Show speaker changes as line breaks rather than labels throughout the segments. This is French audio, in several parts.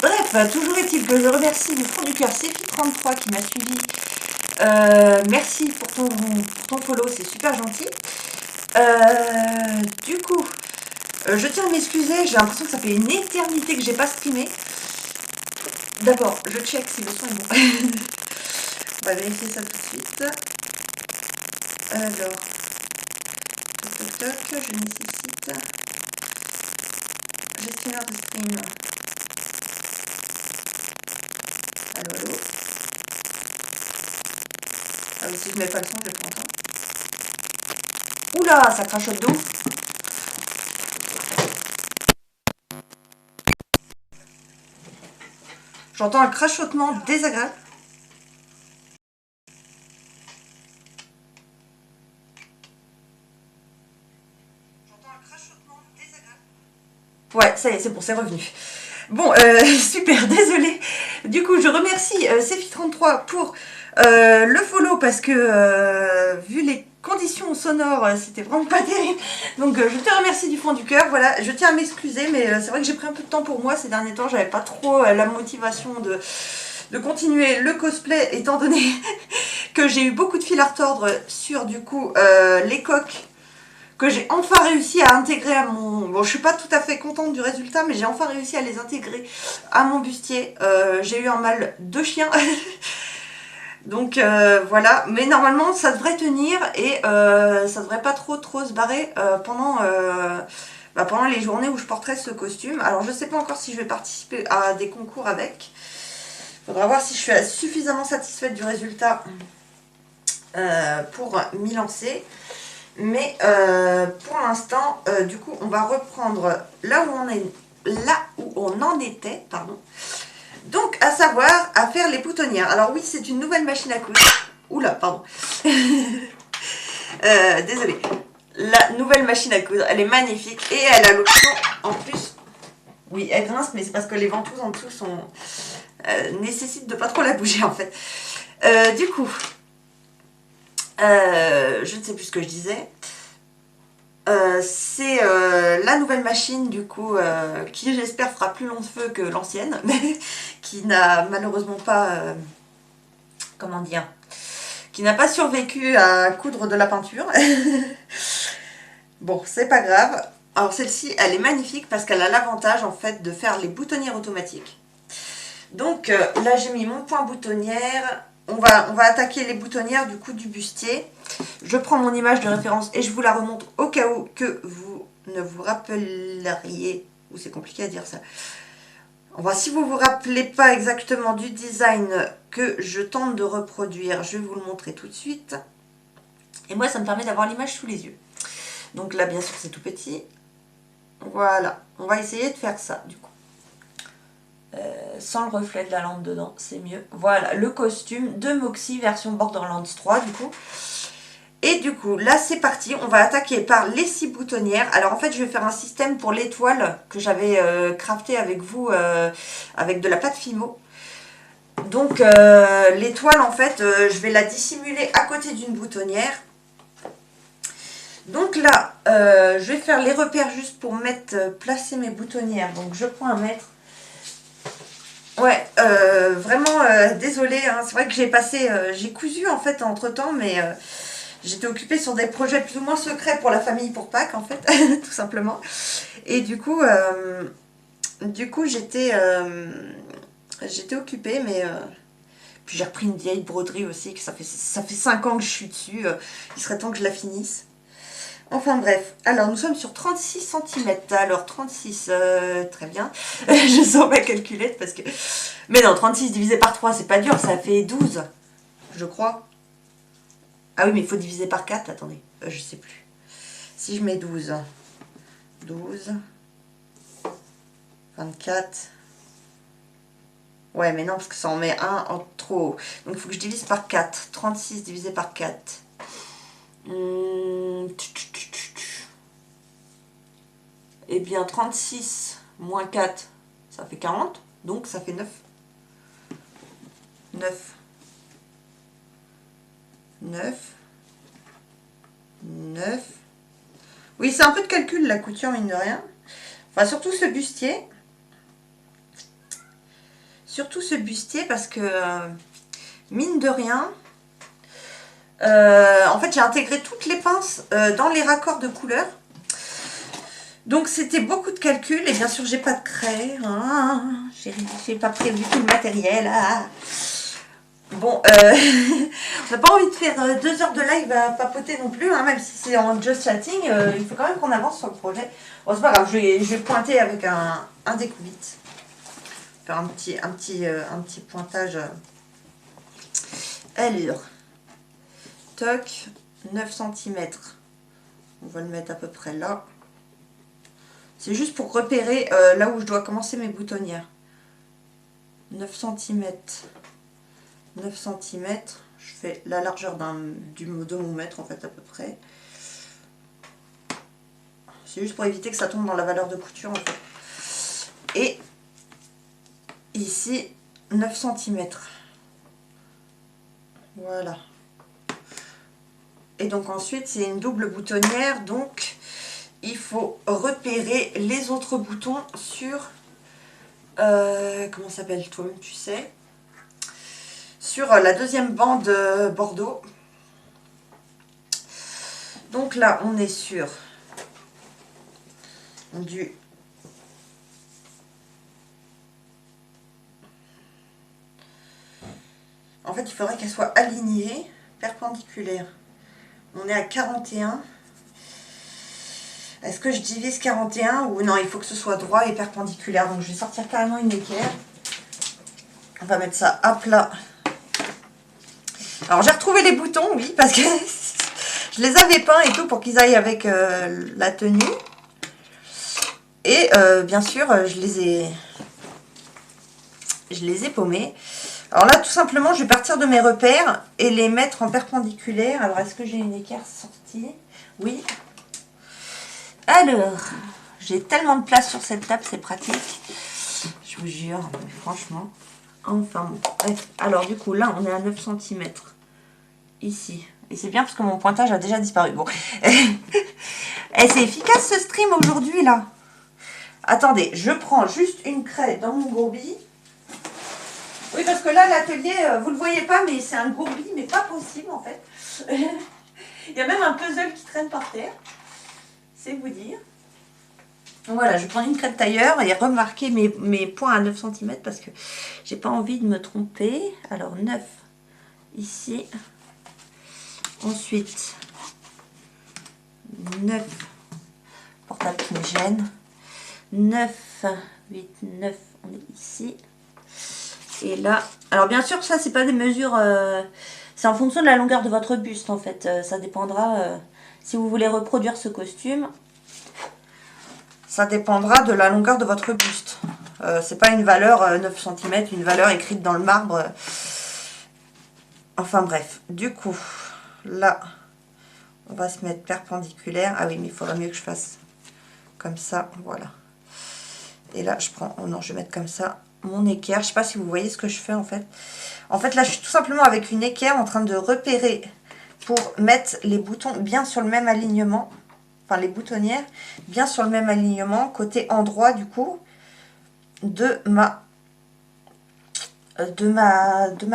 Bref, toujours est-il que je remercie du fond du cœur Céphie33 qui m'a suivi. Merci pour ton follow, c'est super gentil. Du coup, je tiens à m'excuser, j'ai l'impression que ça fait une éternité que j'ai pas streamé. D'abord, je check si le son est bon. On va vérifier ça tout de suite. Alors, toc, toc, toc, je nécessite gestionnaire de stream. Allô, allô. Ah oui, si je mets pas le son, je vais pas entendre. Oula, ça crachote d'eau. J'entends un crachotement désagréable. Ouais, ça y est, c'est bon, c'est revenu. Bon, super, désolé. Du coup, je remercie Céphie33 pour le follow parce que vu les conditions sonores, c'était vraiment pas terrible. Donc, je te remercie du fond du cœur. Voilà, je tiens à m'excuser, mais c'est vrai que j'ai pris un peu de temps pour moi ces derniers temps. J'avais pas trop la motivation de continuer le cosplay, étant donné que j'ai eu beaucoup de fil à retordre sur du coup les coques que j'ai enfin réussi à intégrer à mon... Bon, je suis pas tout à fait contente du résultat, mais j'ai enfin réussi à les intégrer à mon bustier. J'ai eu un mal de chien. Donc voilà, mais normalement ça devrait tenir et ça devrait pas trop se barrer pendant les journées où je porterai ce costume. Alors je sais pas encore si je vais participer à des concours avec. Faudra voir si je suis suffisamment satisfaite du résultat pour m'y lancer. Mais pour l'instant, du coup, on va reprendre là où on en était, pardon. Donc, à savoir, à faire les boutonnières. Alors oui, c'est une nouvelle machine à coudre. Oula, pardon. Désolée. La nouvelle machine à coudre, elle est magnifique et elle a l'option en plus. Oui, elle grince, mais c'est parce que les ventouses en dessous nécessitent de pas trop la bouger en fait. Du coup, je ne sais plus ce que je disais. C'est la nouvelle machine du coup qui j'espère fera plus long de feu que l'ancienne, mais qui n'a malheureusement pas, comment dire, qui n'a pas survécu à coudre de la peinture. Bon, c'est pas grave. Alors celle-ci, elle est magnifique parce qu'elle a l'avantage en fait de faire les boutonnières automatiques. Donc là j'ai mis mon point boutonnière. On va attaquer les boutonnières du coup du bustier. Je prends mon image de référence et je vous la remontre au cas où que vous ne vous rappelleriez, ou c'est compliqué à dire ça. Enfin, si vous ne vous rappelez pas exactement du design que je tente de reproduire, je vais vous le montrer tout de suite. Et moi ça me permet d'avoir l'image sous les yeux. Donc là bien sûr c'est tout petit. Voilà, on va essayer de faire ça du coup. Sans le reflet de la lampe dedans, c'est mieux. Voilà, le costume de Moxie version Borderlands 3 du coup. Et du coup, là c'est parti, on va attaquer par les 6 boutonnières. Alors en fait, je vais faire un système pour l'étoile que j'avais crafté avec vous, avec de la pâte Fimo. Donc l'étoile en fait, je vais la dissimuler à côté d'une boutonnière. Donc là, je vais faire les repères juste pour placer mes boutonnières. Donc je prends un mètre. Ouais, vraiment désolée, hein. C'est vrai que j'ai cousu en fait entre temps, mais j'étais occupée sur des projets plus ou moins secrets pour la famille pour Pâques en fait, tout simplement. Et du coup j'étais occupée, mais puis j'ai repris une vieille broderie aussi, que ça fait 5 ans que je suis dessus, il serait temps que je la finisse. Enfin bref, alors nous sommes sur 36 cm, alors 36, très bien, je sors ma calculette parce que... Mais non, 36 divisé par 3, c'est pas dur, ça fait 12, je crois. Ah oui, mais il faut diviser par 4, attendez, je sais plus. Si je mets 12, 24... Ouais, mais non, parce que ça en met un en trop. Donc il faut que je divise par 4, 36 divisé par 4. Eh bien, 36 moins 4, ça fait 40. Donc, ça fait 9. 9. 9, 9. Oui, c'est un peu de calcul la couture, mine de rien. Enfin, surtout ce bustier. Surtout ce bustier parce que, mine de rien, en fait, j'ai intégré toutes les pinces dans les raccords de couleurs. Donc, c'était beaucoup de calculs. Et bien sûr, j'ai pas de craie. Hein, j'ai pas prévu tout le matériel. Ah. Bon, on n'a pas envie de faire 2 heures de live à papoter non plus, hein, même si c'est en just chatting, il faut quand même qu'on avance sur le projet. Bon, c'est pas grave, je vais pointer avec un découvite. Faire un petit pointage. Allure. Toc, 9 cm. On va le mettre à peu près là. C'est juste pour repérer là où je dois commencer mes boutonnières. 9 cm. 9 cm, je fais la largeur de mon mètre en fait à peu près. C'est juste pour éviter que ça tombe dans la valeur de couture en fait. Et ici 9 cm. Voilà. Et donc ensuite c'est une double boutonnière, donc il faut repérer les autres boutons sur comment s'appelle toi-même tu sais, sur la deuxième bande bordeaux. Donc là, on est sur du en fait, il faudrait qu'elle soit alignée, perpendiculaire. On est à 41. Est-ce que je divise 41 ou non, il faut que ce soit droit et perpendiculaire. Donc je vais sortir carrément une équerre. On va mettre ça à plat. Alors j'ai retrouvé les boutons, oui, parce que je les avais peints et tout pour qu'ils aillent avec la tenue. Et bien sûr, je les ai paumés. Alors là, tout simplement, je vais partir de mes repères et les mettre en perpendiculaire. Alors, est-ce que j'ai une équerre sortie? Oui. Alors, j'ai tellement de place sur cette table, c'est pratique. Je vous jure, franchement. Enfin bon, bref. Alors, du coup, là, on est à 9 cm. Ici. Et c'est bien parce que mon pointage a déjà disparu. Bon. Et c'est efficace ce stream aujourd'hui, là. Attendez, je prends juste une craie dans mon gourbi. Oui, parce que là, l'atelier, vous ne le voyez pas, mais c'est un gourbi, mais pas possible, en fait. Il y a même un puzzle qui traîne par terre. C'est vous dire. Voilà, je prends une craie de tailleur et remarquer mes points à 9 cm parce que j'ai pas envie de me tromper. Alors, 9 ici. Ensuite, 9, portable qui me gêne. 9, 8, 9, on est ici. Et là, alors bien sûr, ça, c'est pas des mesures, c'est en fonction de la longueur de votre buste, en fait. Ça dépendra, si vous voulez reproduire ce costume, ça dépendra de la longueur de votre buste. C'est pas une valeur 9 cm, une valeur écrite dans le marbre. Enfin bref, du coup, là, on va se mettre perpendiculaire. Ah oui, mais il faudra mieux que je fasse comme ça, voilà. Et là, je prends, oh non, je vais mettre comme ça mon équerre. Je sais pas si vous voyez ce que je fais en fait. En fait, là, je suis tout simplement avec une équerre en train de repérer pour mettre les boutons bien sur le même alignement. Enfin, les boutonnières bien sur le même alignement, côté endroit du coup, de ma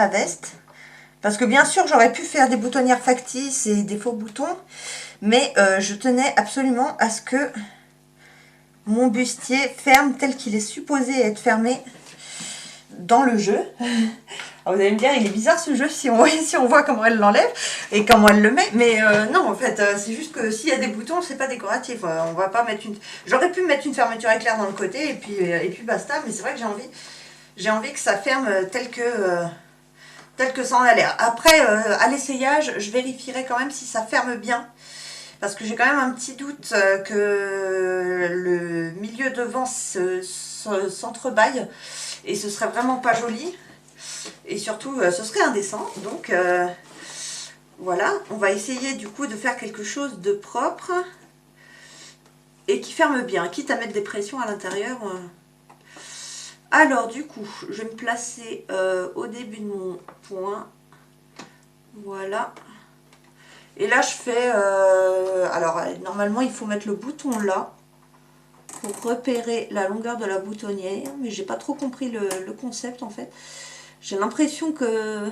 veste. Parce que bien sûr, j'aurais pu faire des boutonnières factices et des faux boutons, mais je tenais absolument à ce que mon bustier ferme tel qu'il est supposé être fermé dans le jeu. Alors vous allez me dire, il est bizarre ce jeu si on voit comment elle l'enlève et comment elle le met, mais non, en fait, c'est juste que s'il y a des boutons, c'est pas décoratif. On va pas mettre une... J'aurais pu mettre une fermeture éclair dans le côté et puis basta, mais c'est vrai que j'ai envie que ça ferme tel que ça en a l'air. Après, à l'essayage, je vérifierai quand même si ça ferme bien. Parce que j'ai quand même un petit doute que le milieu devant s'entrebâille. Et ce serait vraiment pas joli. Et surtout, ce serait indécent. Donc, voilà. On va essayer du coup de faire quelque chose de propre. Et qui ferme bien. Quitte à mettre des pressions à l'intérieur. Alors, du coup, je vais me placer au début de mon point. Voilà. Et là, je fais... alors, normalement, il faut mettre le bouton là pour repérer la longueur de la boutonnière. Mais j'ai pas trop compris le concept, en fait. J'ai l'impression que...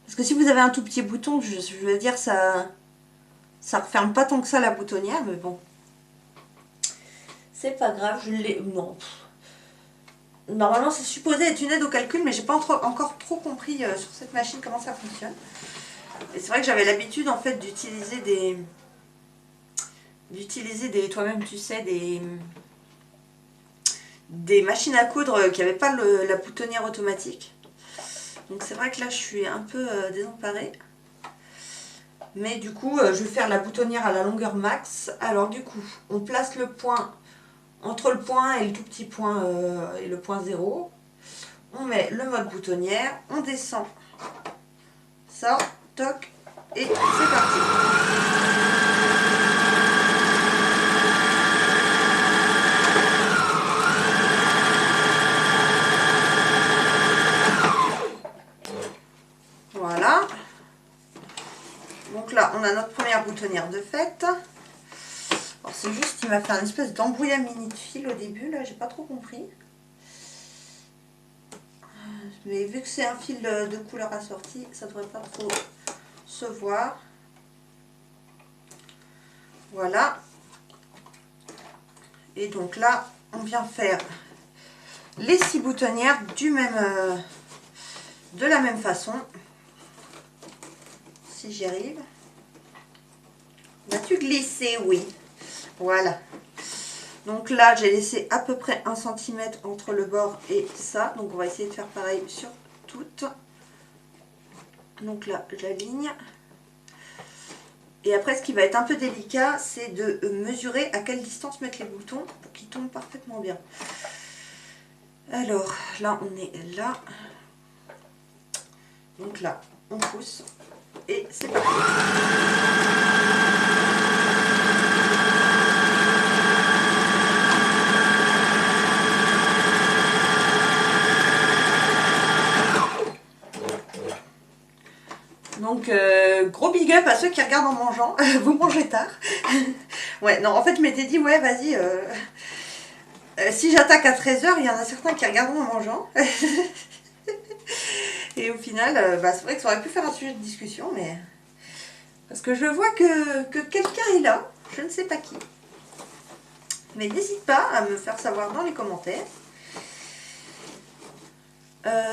Parce que si vous avez un tout petit bouton, je veux dire, ça referme pas tant que ça la boutonnière. Mais bon, c'est pas grave, je l'ai... Non. Normalement, c'est supposé être une aide au calcul, mais j'ai pas encore trop compris sur cette machine comment ça fonctionne. Et c'est vrai que j'avais l'habitude en fait d'utiliser toi-même tu sais, des machines à coudre qui n'avaient pas la boutonnière automatique. Donc c'est vrai que là je suis un peu désemparée. Mais du coup je vais faire la boutonnière à la longueur max. Alors du coup on place le point entre le point et le tout petit point et le point 0. On met le mode boutonnière, on descend ça, toc, et c'est parti. Voilà. Donc là, on a notre première boutonnière de fait. C'est juste qu'il m'a fait un espèce d'embrouillamini de fil au début, là, j'ai pas trop compris. Mais vu que c'est un fil de couleur assortie, ça devrait pas trop se voir. Voilà. Et donc là, on vient faire les 6 boutonnières de la même façon. Si j'y arrive. Vas-tu glisser? Oui. Voilà. Donc là, j'ai laissé à peu près 1 cm entre le bord et ça. Donc on va essayer de faire pareil sur toutes. Donc là, j'aligne. Et après, ce qui va être un peu délicat, c'est de mesurer à quelle distance mettre les boutons pour qu'ils tombent parfaitement bien. Alors, là, on est là. Donc là, on pousse. Et c'est parti. Donc, gros big up à ceux qui regardent en mangeant. Vous mangez tard. Ouais, non, en fait, je m'étais dit, ouais, vas-y, si j'attaque à 13 h, il y en a certains qui regardent en mangeant. Et au final, bah, c'est vrai que ça aurait pu faire un sujet de discussion, mais... Parce que je vois que quelqu'un est là, je ne sais pas qui. Mais n'hésite pas à me faire savoir dans les commentaires. Bah...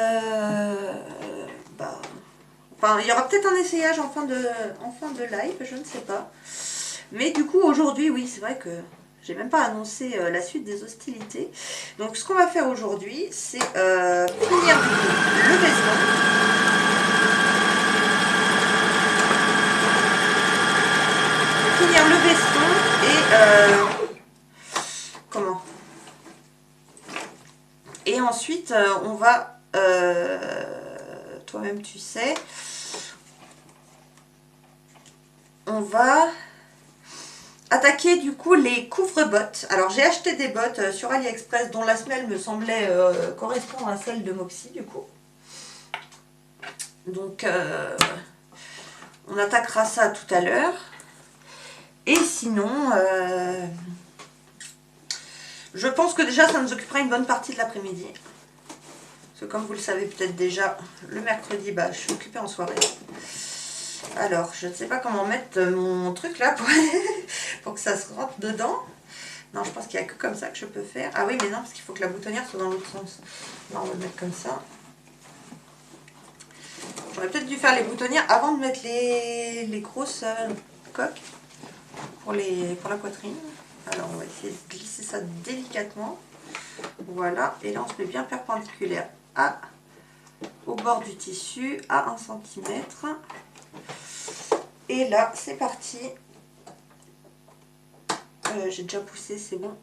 Enfin, il y aura peut-être un essayage en fin de live, je ne sais pas. Mais du coup, aujourd'hui, oui, c'est vrai que j'ai même pas annoncé la suite des hostilités. Donc, ce qu'on va faire aujourd'hui, c'est finir le veston. Finir le veston et... comment? Et ensuite, on va... toi-même, tu sais... On va attaquer du coup les couvre-bottes. Alors j'ai acheté des bottes sur AliExpress dont la semelle me semblait correspondre à celle de Moxie du coup. Donc on attaquera ça tout à l'heure. Et sinon, je pense que déjà ça nous occupera une bonne partie de l'après-midi. Parce que comme vous le savez peut-être déjà, le mercredi, bah, je suis occupée en soirée. Alors, je ne sais pas comment mettre mon truc là pour que ça se rentre dedans. Non, je pense qu'il n'y a que comme ça que je peux faire. Ah oui, mais non, parce qu'il faut que la boutonnière soit dans l'autre sens. Non, on va le mettre comme ça. J'aurais peut-être dû faire les boutonnières avant de mettre les grosses coques pour la poitrine. Alors, on va essayer de glisser ça délicatement. Voilà, et là, on se met bien perpendiculaire au bord du tissu, à 1 cm. Et là, c'est parti. J'ai déjà poussé, c'est bon.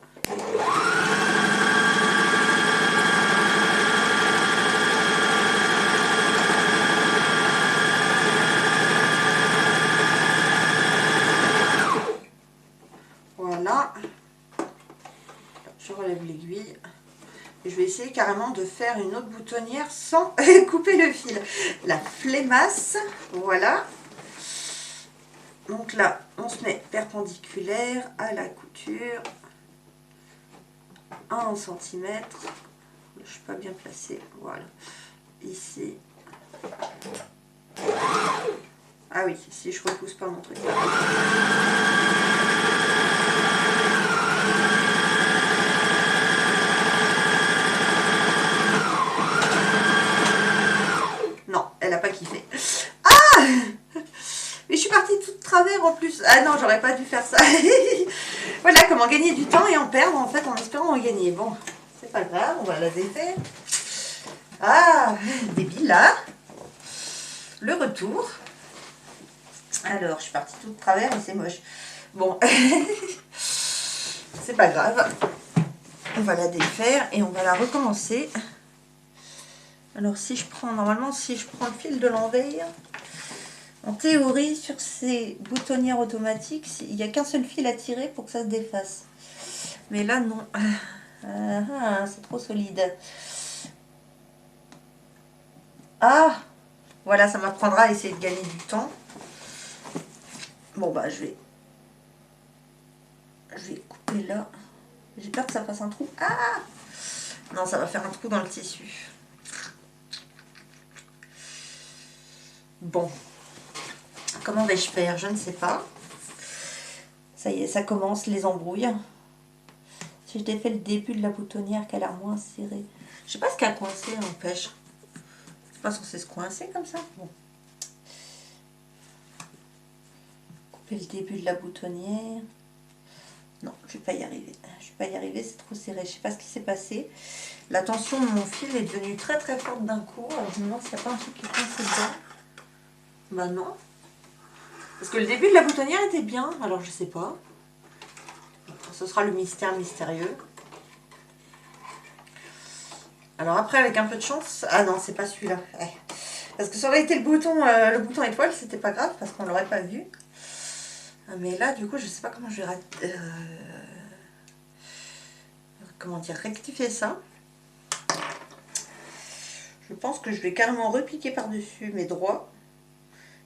Voilà. Je relève l'aiguille. Et je vais essayer carrément de faire une autre boutonnière sans couper le fil. La flemmasse, voilà. Donc là, on se met perpendiculaire à la couture. 1 cm. Je ne suis pas bien placée. Voilà. Ici. Ah oui, si je repousse pas mon truc. Non, elle n'a pas kiffé. Ah! Mais je suis partie tout de travers en plus. Ah non, j'aurais pas dû faire ça. Voilà comment gagner du temps et en perdre en fait en espérant en gagner. Bon, c'est pas grave, on va la défaire. Ah, débile là. Le retour. Alors, je suis partie tout de travers et c'est moche. Bon, c'est pas grave. On va la défaire et on va la recommencer. Alors, si je prends, normalement, si je prends le fil de l'envers, en théorie, sur ces boutonnières automatiques, il n'y a qu'un seul fil à tirer pour que ça se défasse. Mais là, non. C'est trop solide. Ah! Voilà, ça m'apprendra à essayer de gagner du temps. Bon, bah, je vais couper là. J'ai peur que ça fasse un trou. Ah! Non, ça va faire un trou dans le tissu. Bon. Comment vais-je faire? Je ne sais pas. Ça y est, ça commence, les embrouilles. Si je défais le début de la boutonnière qu'elle a moins serré. Je sais pas ce qu'elle a coincé, n'empêche. C'est pas censé se coincer comme ça. Bon. Couper le début de la boutonnière. Non, je vais pas y arriver. Je vais pas y arriver, c'est trop serré. Je sais pas ce qui s'est passé. La tension de mon fil est devenue très très forte d'un coup. Alors je me demande s'il n'y a pas un truc qui coince dedans. Bah non. Parce que le début de la boutonnière était bien. Alors je sais pas. Ce sera le mystère mystérieux. Alors après, avec un peu de chance... Ah non, c'est pas celui-là. Ouais. Parce que ça aurait été le bouton étoile, c'était pas grave, parce qu'on l'aurait pas vu. Mais là, du coup, je sais pas comment je vais comment dire, rectifier ça. Je pense que je vais carrément repiquer par-dessus mes droits.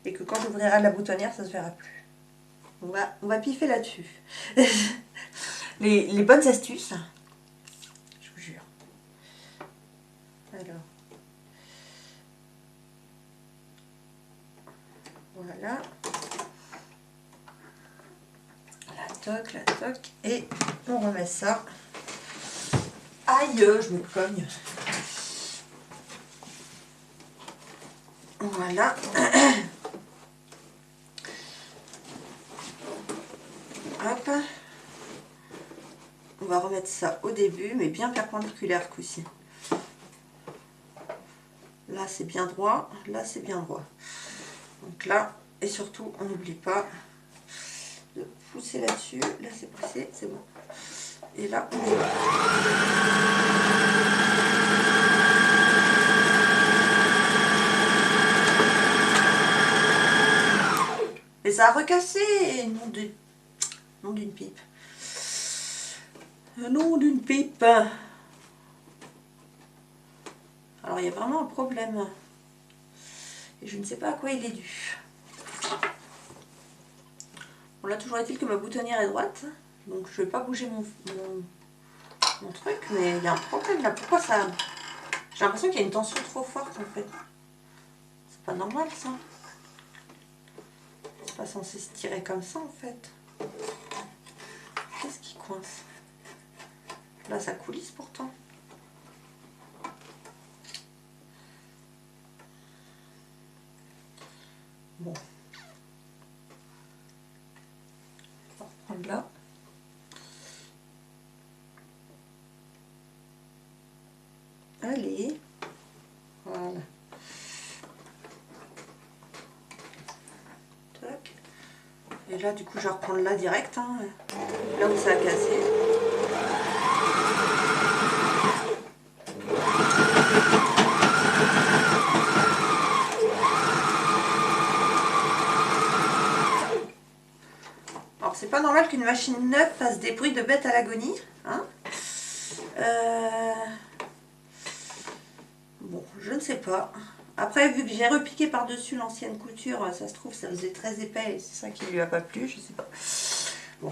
Et que quand j'ouvrirai la boutonnière, ça se verra plus. On va piffer là-dessus. les bonnes astuces. Je vous jure. Alors. Voilà. La toc. Et on remet ça. Aïe, je me cogne. Voilà. Hop. On va remettre ça au début, mais bien perpendiculaire ce coup-ci. Là, c'est bien droit. Là, c'est bien droit. Donc là, et surtout, on n'oublie pas de pousser là-dessus. Là, c'est poussé, c'est bon. Et là, on est là. Et ça a recassé, nom d'une pipe. Nom d'une pipe. Alors, il y a vraiment un problème. Et je ne sais pas à quoi il est dû. Bon, là, toujours est-il que ma boutonnière est droite. Donc, je ne vais pas bouger mon truc. Mais il y a un problème là. Pourquoi ça... J'ai l'impression qu'il y a une tension trop forte, en fait. C'est pas normal, ça. C'est pas censé se tirer comme ça, en fait. Qu'est-ce qui coince? Là, ça coulisse, pourtant. Bon. On va reprendre là. Allez. Voilà. Tac. Et là, du coup, je vais reprendre là direct. Hein, là où ça a cassé. C'est pas normal qu'une machine neuve fasse des bruits de bête à l'agonie. Hein, bon, je ne sais pas. Après, vu que j'ai repiqué par-dessus l'ancienne couture, ça se trouve, ça faisait très épais et c'est ça qui lui a pas plu, je sais pas. Bon.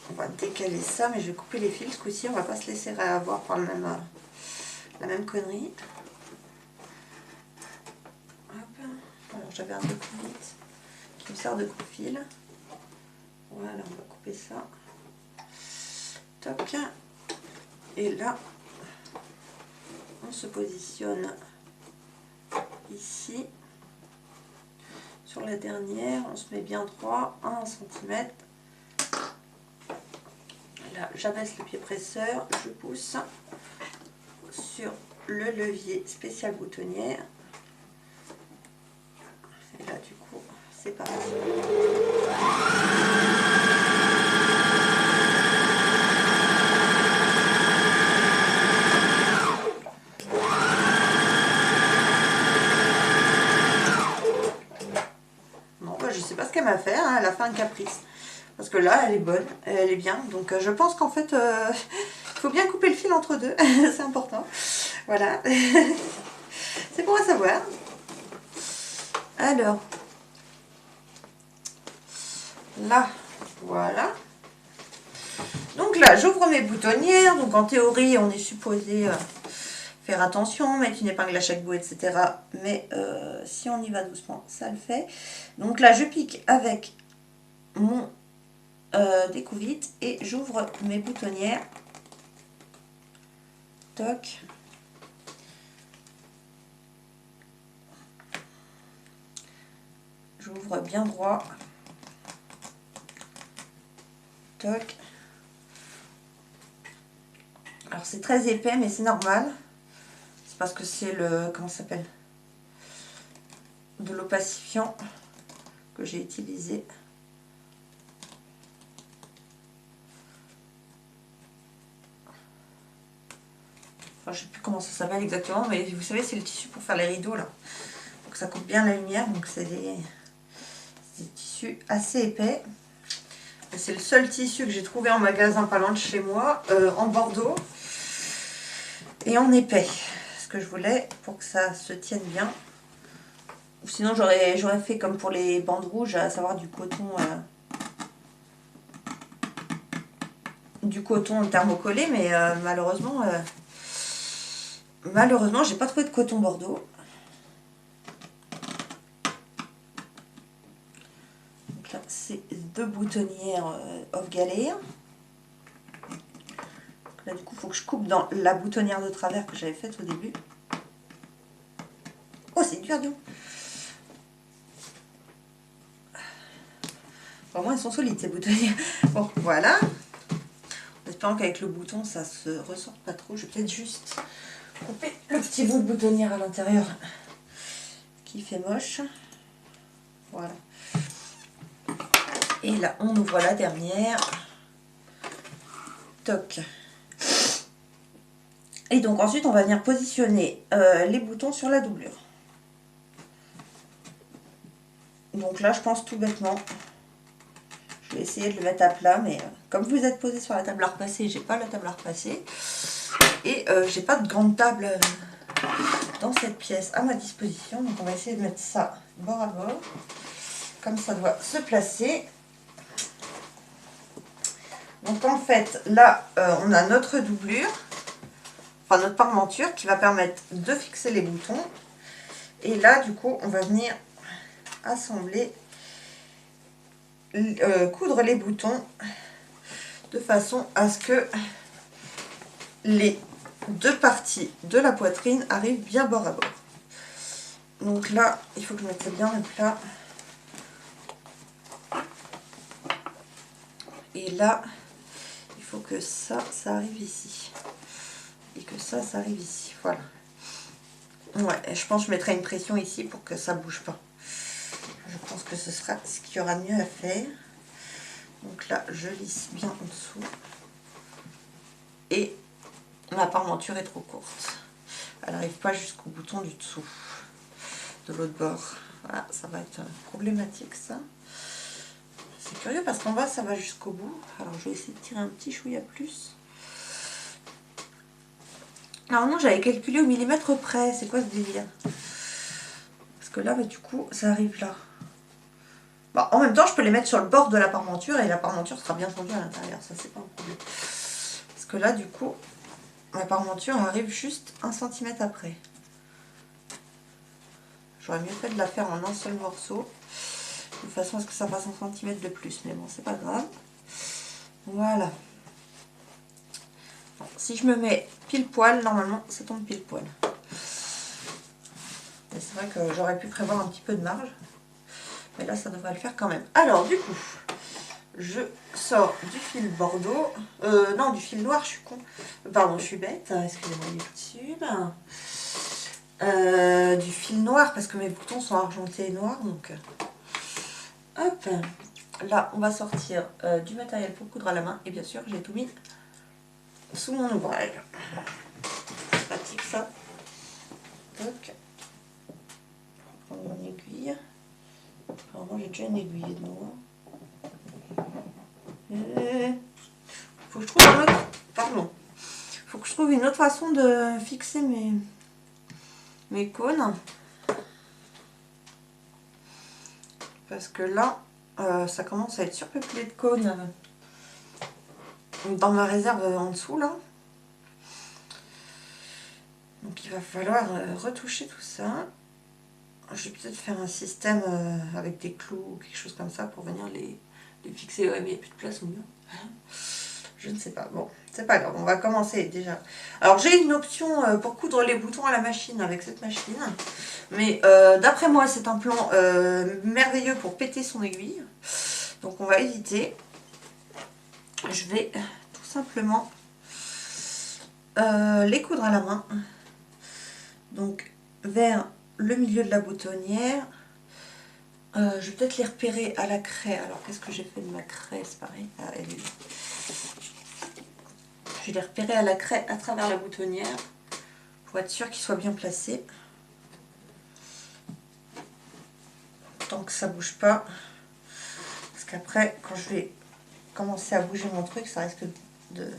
On va décaler ça, mais je vais couper les fils ce coup-ci, on va pas se laisser avoir par la même connerie. Hop. Alors j'avais un peu plus vite qui me sert de coupe-fil. Voilà, on va couper ça. Toc. Et là, on se positionne ici. Sur la dernière, on se met bien droit à 1 cm. Là, j'abaisse le pied presseur, je pousse sur le levier spécial boutonnière. Et là, du coup, c'est parti. Bon, bah, je sais pas ce qu'elle m'a fait, hein, elle a fait un caprice. Parce que là, elle est bonne, elle est bien. Donc, je pense qu'en fait, il faut bien couper le fil entre deux. C'est important. Voilà. C'est bon à savoir. Alors, là, voilà. Donc là, j'ouvre mes boutonnières. Donc, en théorie, on est supposé faire attention, mettre une épingle à chaque bout, etc. Mais si on y va doucement, ça le fait. Donc là, je pique avec mon découvite et j'ouvre mes boutonnières. Toc. J'ouvre bien droit. Toc. Alors c'est très épais, mais c'est normal. C'est parce que c'est le... comment ça s'appelle? De l'opacifiant que j'ai utilisé. Enfin, je sais plus comment ça s'appelle exactement, mais vous savez, c'est le tissu pour faire les rideaux là. Donc ça coupe bien la lumière, donc c'est des tissus assez épais. C'est le seul tissu que j'ai trouvé en magasin pas loin de chez moi, en Bordeaux. Et en épais, ce que je voulais pour que ça se tienne bien. Ou sinon j'aurais fait comme pour les bandes rouges, à savoir du coton thermocollé, mais malheureusement j'ai pas trouvé de coton Bordeaux. Donc là c'est 2 boutonnières off galère. Là du coup il faut que je coupe dans la boutonnière de travers que j'avais faite au début. Oh c'est dur, dis donc. Au moins elles sont solides ces boutonnières. Bon voilà. En espérant qu'avec le bouton ça se ressorte pas trop. Je vais peut-être juste couper le petit bout de boutonnière à l'intérieur qui fait moche. Voilà. Et là on ouvre la dernière. Toc. Et donc ensuite on va venir positionner les boutons sur la doublure. Donc là je pense tout bêtement, je vais essayer de le mettre à plat, mais comme vous êtes posé sur la table à repasser, j'ai pas la table à repasser. Et j'ai pas de grande table dans cette pièce à ma disposition. Donc on va essayer de mettre ça bord à bord. Comme ça doit se placer. Donc en fait là on a notre doublure, enfin notre parmenture qui va permettre de fixer les boutons. Et là du coup on va venir assembler, coudre les boutons de façon à ce que les 2 parties de la poitrine arrivent bien bord à bord. Donc là il faut que je mette ça bien à plat. Et là il faut que ça arrive ici et que ça arrive ici. Voilà. Ouais, je pense que je mettrai une pression ici pour que ça bouge pas. Je pense que ce sera ce qu'il y aura de mieux à faire. Donc là, je lisse bien en dessous. Et ma parmenture est trop courte. Elle n'arrive pas jusqu'au bouton du dessous, de l'autre bord. Voilà, ça va être problématique ça. C'est curieux parce qu'en bas, ça va jusqu'au bout. Alors, je vais essayer de tirer un petit chouïa plus. Alors non, j'avais calculé au millimètre près. C'est quoi ce délire? Parce que là, bah, du coup, ça arrive là. Bon, en même temps, je peux les mettre sur le bord de la parmenture et la parmenture sera bien tendue à l'intérieur. Ça, c'est pas un problème. Parce que là, du coup, ma parmenture arrive juste 1 cm après. J'aurais mieux fait de la faire en un seul morceau. De façon à ce que ça fasse 1 cm de plus. Mais bon, c'est pas grave. Voilà. Bon, si je me mets pile poil, normalement, ça tombe pile poil. C'est vrai que j'aurais pu prévoir un petit peu de marge. Mais là, ça devrait le faire quand même. Alors, du coup, je sors du fil bordeaux. Non, du fil noir, je suis con. Pardon, je suis bête. Excusez-moi, YouTube. Du fil noir, parce que mes boutons sont argentés et noirs. Donc, hop. Là, on va sortir du matériel pour coudre à la main. Et bien sûr, j'ai tout mis sous mon ouvrage. C'est pratique, ça. Donc, on va prendre mon aiguille. Apparemment, j'ai déjà une aiguille de moi. Faut que je trouve un autre... Pardon. Faut que je trouve une autre façon de fixer mes cônes. Parce que là, ça commence à être surpeuplé de cônes dans ma réserve en dessous, là. Donc il va falloir retoucher tout ça. Je vais peut-être faire un système avec des clous ou quelque chose comme ça pour venir les fixer. Ouais, mais il n'y a plus de place au mur. Je ne sais pas. Bon, c'est pas grave. On va commencer déjà. Alors j'ai une option pour coudre les boutons à la machine avec cette machine. Mais d'après moi, c'est un plan merveilleux pour péter son aiguille. Donc on va éviter. Je vais tout simplement les coudre à la main. Donc vers le milieu de la boutonnière. Je vais peut-être les repérer à la craie. Alors qu'est-ce que j'ai fait de ma craie? C'est pareil. Ah, elle est là. Je vais les repérer à la craie à travers la boutonnière pour être sûr qu'ils soient bien placés. Tant que ça bouge pas. Parce qu'après, quand je vais commencer à bouger mon truc, ça risque de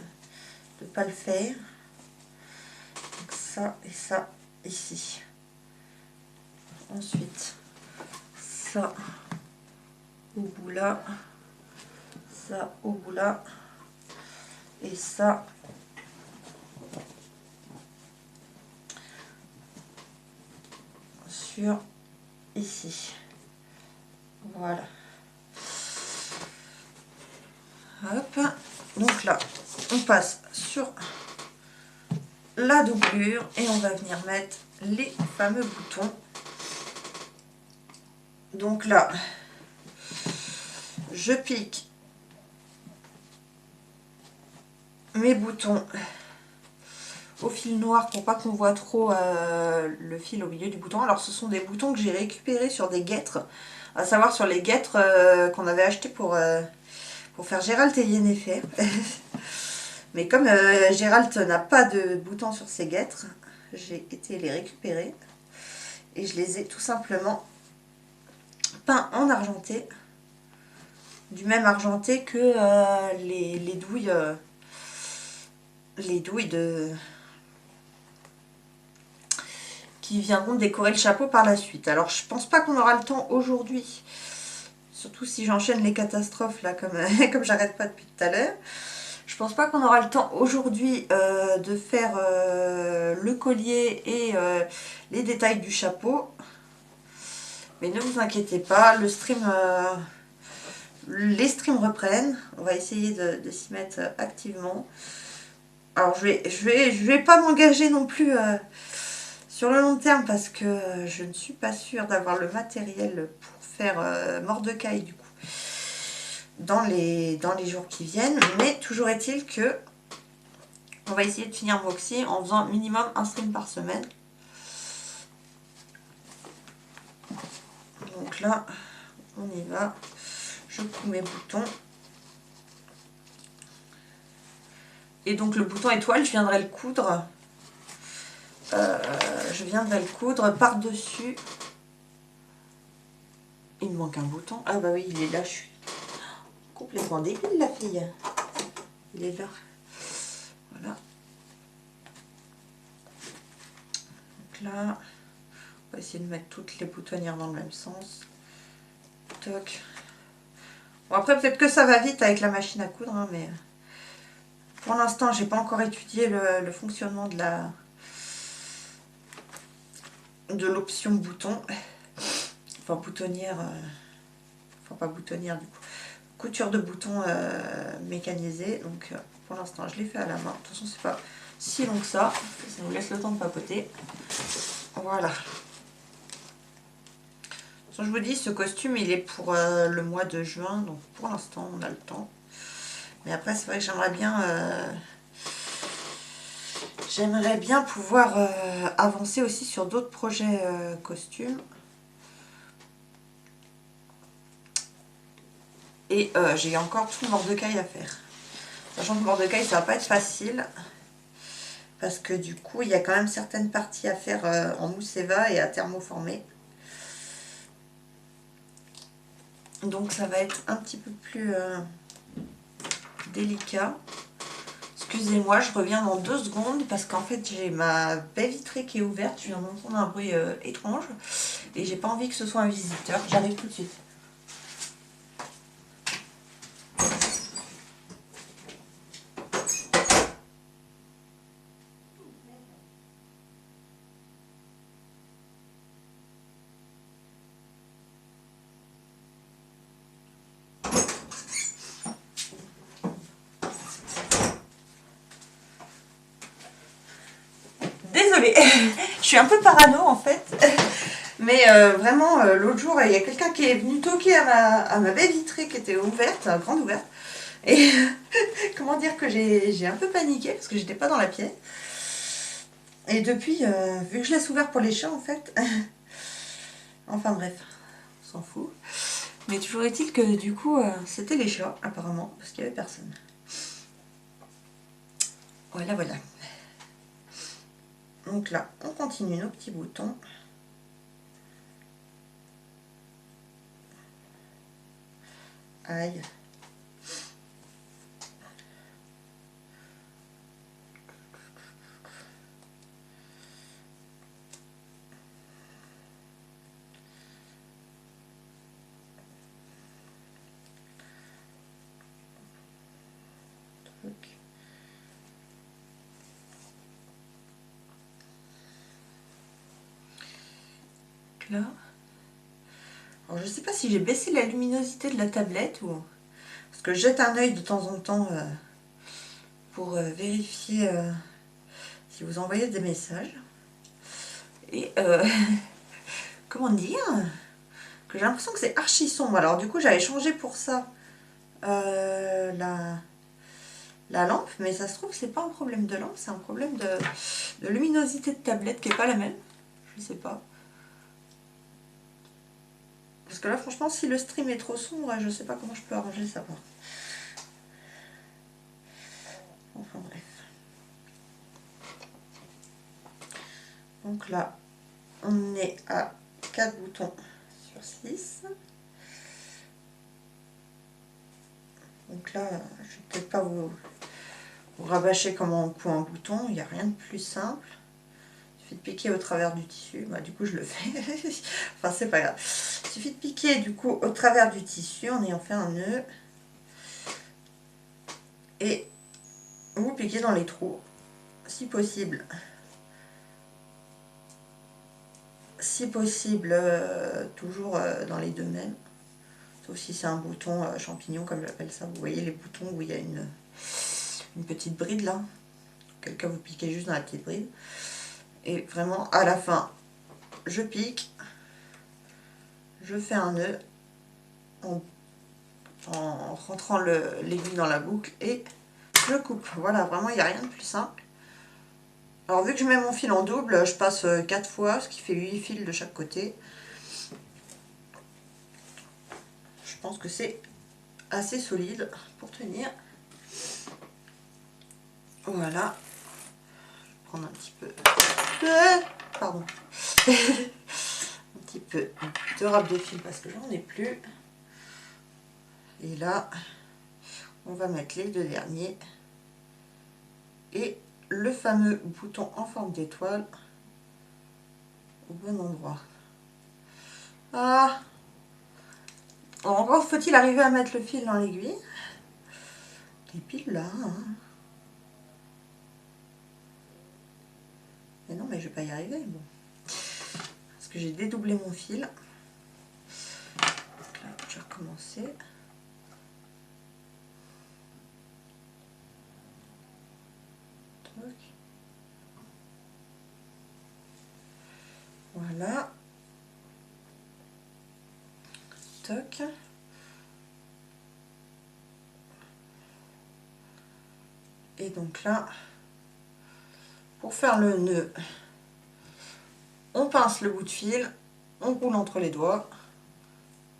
ne pas le faire. Donc ça et ça ici. Ensuite, ça au bout là. Ça au bout là. Et ça sur ici. Voilà. Hop. Donc là, on passe sur la doublure et on va venir mettre les fameux boutons. Donc là, je pique mes boutons au fil noir pour pas qu'on voit trop le fil au milieu du bouton. Alors ce sont des boutons que j'ai récupérés sur des guêtres, à savoir sur les guêtres qu'on avait achetées pour faire Gérald et Yennefer. Mais comme Gérald n'a pas de boutons sur ses guêtres, j'ai été les récupérer et je les ai tout simplement peints en argenté, du même argenté que les douilles de qui viendront décorer le chapeau par la suite. Alors je pense pas qu'on aura le temps aujourd'hui, surtout si j'enchaîne les catastrophes là comme, comme j'arrête pas depuis tout à l'heure. Je pense pas qu'on aura le temps aujourd'hui de faire le collier et les détails du chapeau. Mais ne vous inquiétez pas, le stream, les streams reprennent. On va essayer de s'y mettre activement. Alors je vais pas m'engager non plus sur le long terme parce que je ne suis pas sûre d'avoir le matériel pour faire Mordecai du coup dans les jours qui viennent. Mais toujours est-il que on va essayer de finir Moxie en faisant minimum un stream par semaine. Donc là, on y va. Je couds mes boutons. Et donc le bouton étoile, je viendrai le coudre. Par-dessus. Il me manque un bouton. Ah bah oui, il est là. Je suis complètement débile, la fille. Il est là. Voilà. là, on va essayer de mettre toutes les boutonnières dans le même sens. Toc. Bon, après, peut-être que ça va vite avec la machine à coudre, hein, mais pour l'instant, j'ai pas encore étudié le fonctionnement de l'option bouton. Enfin, boutonnière, enfin pas boutonnière du coup. Couture de boutons mécanisée. Donc, pour l'instant, je l'ai fait à la main. De toute façon, c'est pas si long que ça. Ça nous laisse le temps de papoter. Voilà. Je vous dis, ce costume, il est pour le mois de juin. Donc, pour l'instant, on a le temps. Mais après, c'est vrai que j'aimerais bien pouvoir avancer aussi sur d'autres projets costumes. Et j'ai encore tout le Mordecai à faire. Sachant que le Mordecai, ça va pas être facile. Parce que du coup, il y a quand même certaines parties à faire en mousse Eva et à thermoformer. Donc ça va être un petit peu plus délicat. Excusez-moi, je reviens dans 2 secondes parce qu'en fait j'ai ma baie vitrée qui est ouverte. Je viens d'entendre un bruit étrange et j'ai pas envie que ce soit un visiteur. J'arrive tout de suite. Désolée, je suis un peu parano en fait. Mais vraiment, l'autre jour, il y a quelqu'un qui est venu toquer à ma baie vitrée qui était ouverte, grande ouverte. Et comment dire que j'ai un peu paniqué parce que j'étais pas dans la pièce. Et depuis, vu que je laisse ouvert pour les chats en fait, enfin bref, on s'en fout. Mais toujours est-il que du coup, c'était les chats apparemment, parce qu'il n'y avait personne. Voilà, voilà. Donc là, on continue nos petits boutons. Aïe. Là. Alors, je sais pas si j'ai baissé la luminosité de la tablette ou... Parce que je jette un œil de temps en temps pour vérifier si vous envoyez des messages. Et comment dire que j'ai l'impression que c'est archi sombre. Alors du coup j'avais changé pour ça la lampe, mais ça se trouve que c'est pas un problème de lampe, c'est un problème de luminosité de tablette qui est pas la même. Je sais pas. Parce que là franchement si le stream est trop sombre, je sais pas comment je peux arranger ça. Enfin bref. Donc là on est à 4 boutons sur 6. Donc là, je vais peut-être pas vous rabâcher comment on coud un bouton, il n'y a rien de plus simple. Il suffit de piquer au travers du tissu, bah, du coup je le fais, enfin c'est pas grave. Il suffit de piquer du coup au travers du tissu en ayant fait un nœud. Et vous piquez dans les trous, si possible. Si possible, toujours dans les deux mêmes. Sauf si c'est un bouton champignon, comme j'appelle ça. Vous voyez les boutons où il y a une petite bride là. Auquel cas vous piquez juste dans la petite bride. Et vraiment, à la fin, je pique. Je fais un nœud en rentrant l'aiguille dans la boucle et je coupe. Voilà, vraiment, il n'y a rien de plus simple. Alors, vu que je mets mon fil en double, je passe 4 fois, ce qui fait 8 fils de chaque côté. Je pense que c'est assez solide pour tenir. Voilà. Je vais prendre un petit peu... Pardon. Un petit peu de râpe de fil parce que j'en ai plus. Et là, on va mettre les 2 derniers. Et le fameux bouton en forme d'étoile au bon endroit. Ah, encore faut-il arriver à mettre le fil dans l'aiguille. Et puis là, hein. Mais non, mais je vais pas y arriver. Bon. Parce que j'ai dédoublé mon fil. Donc là, je vais recommencer. Voilà. Toc. Et donc là, pour faire le nœud, on pince le bout de fil, on roule entre les doigts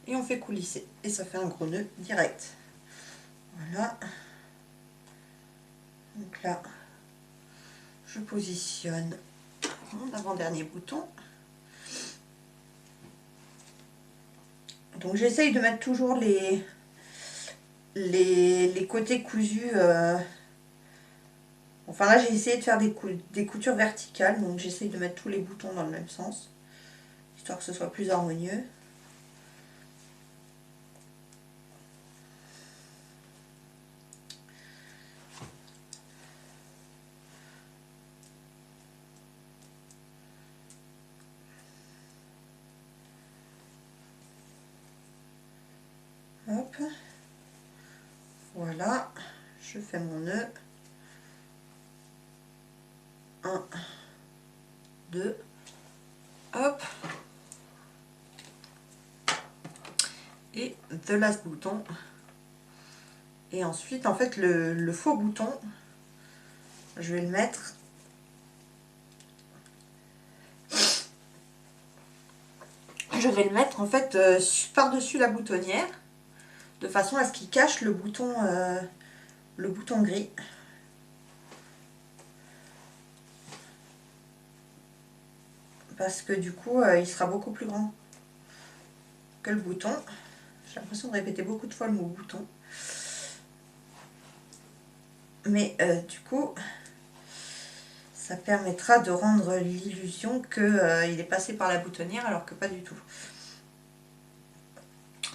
et on fait coulisser. Et ça fait un gros nœud direct. Voilà. Donc là, je positionne mon avant-dernier bouton. Donc j'essaye de mettre toujours les côtés cousus. Enfin là j'ai essayé de faire des coutures verticales, donc j'essaye de mettre tous les boutons dans le même sens, histoire que ce soit plus harmonieux. Hop, voilà, je fais mon nœud. 1, 2, hop, et the last bouton. Et ensuite, en fait, le faux bouton, je vais le mettre en fait par-dessus la boutonnière, de façon à ce qu'il cache le bouton gris. Parce que du coup, il sera beaucoup plus grand que le bouton. J'ai l'impression de répéter beaucoup de fois le mot bouton. Mais du coup, ça permettra de rendre l'illusion qu'il est passé par la boutonnière, alors que pas du tout.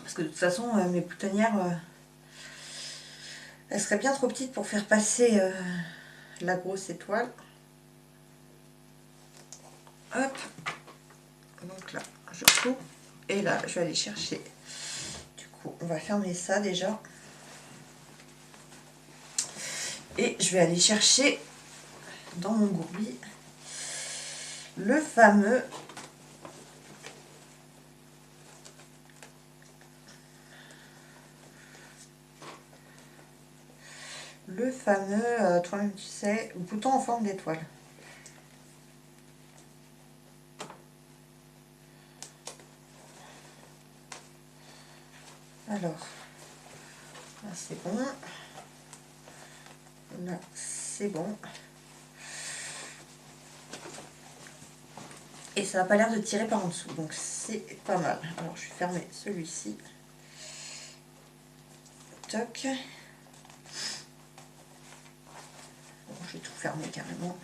Parce que de toute façon, mes boutonnières, elles seraient bien trop petites pour faire passer la grosse étoile. Hop, donc là, je coupe. Et là, je vais aller chercher. Du coup, on va fermer ça déjà. Et je vais aller chercher dans mon gourbi le fameux toi-même tu sais, bouton en forme d'étoile. Alors, là c'est bon. Là c'est bon. Et ça n'a pas l'air de tirer par en dessous, donc c'est pas mal. Alors je vais fermer celui-ci. Toc. Bon, je vais tout fermer carrément.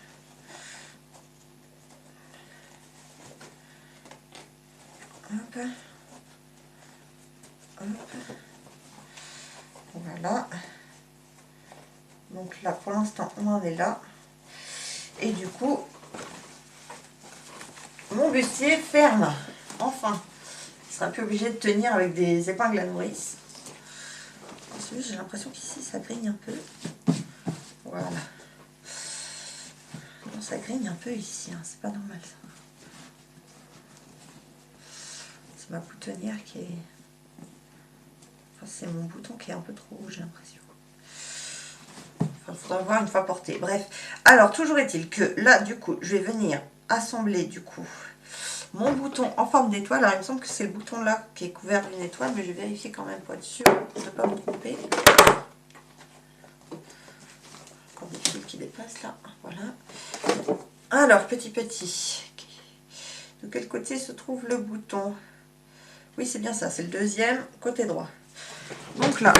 Hop. Hop. Voilà. Donc là, pour l'instant, on en est là. Et du coup, mon bustier ferme. Enfin, il sera plus obligé de tenir avec des épingles à nourrice. Ensuite, j'ai l'impression qu'ici, ça grille un peu. Voilà. Non, ça grille un peu ici, hein. C'est pas normal ça. C'est ma boutonnière qui est... Enfin, c'est mon bouton qui est un peu trop haut, j'ai l'impression. Enfin, il faudra voir une fois porté. Bref. Alors, toujours est-il que là, du coup, je vais venir assembler, du coup, mon bouton en forme d'étoile. Alors, il me semble que c'est le bouton là qui est couvert d'une étoile, mais je vais vérifier quand même pour être sûr de ne pas me tromper. Encore des fils qui dépassent là. Voilà. Alors, petit. De quel côté se trouve le bouton? Oui, c'est bien ça, c'est le deuxième, côté droit. Donc là,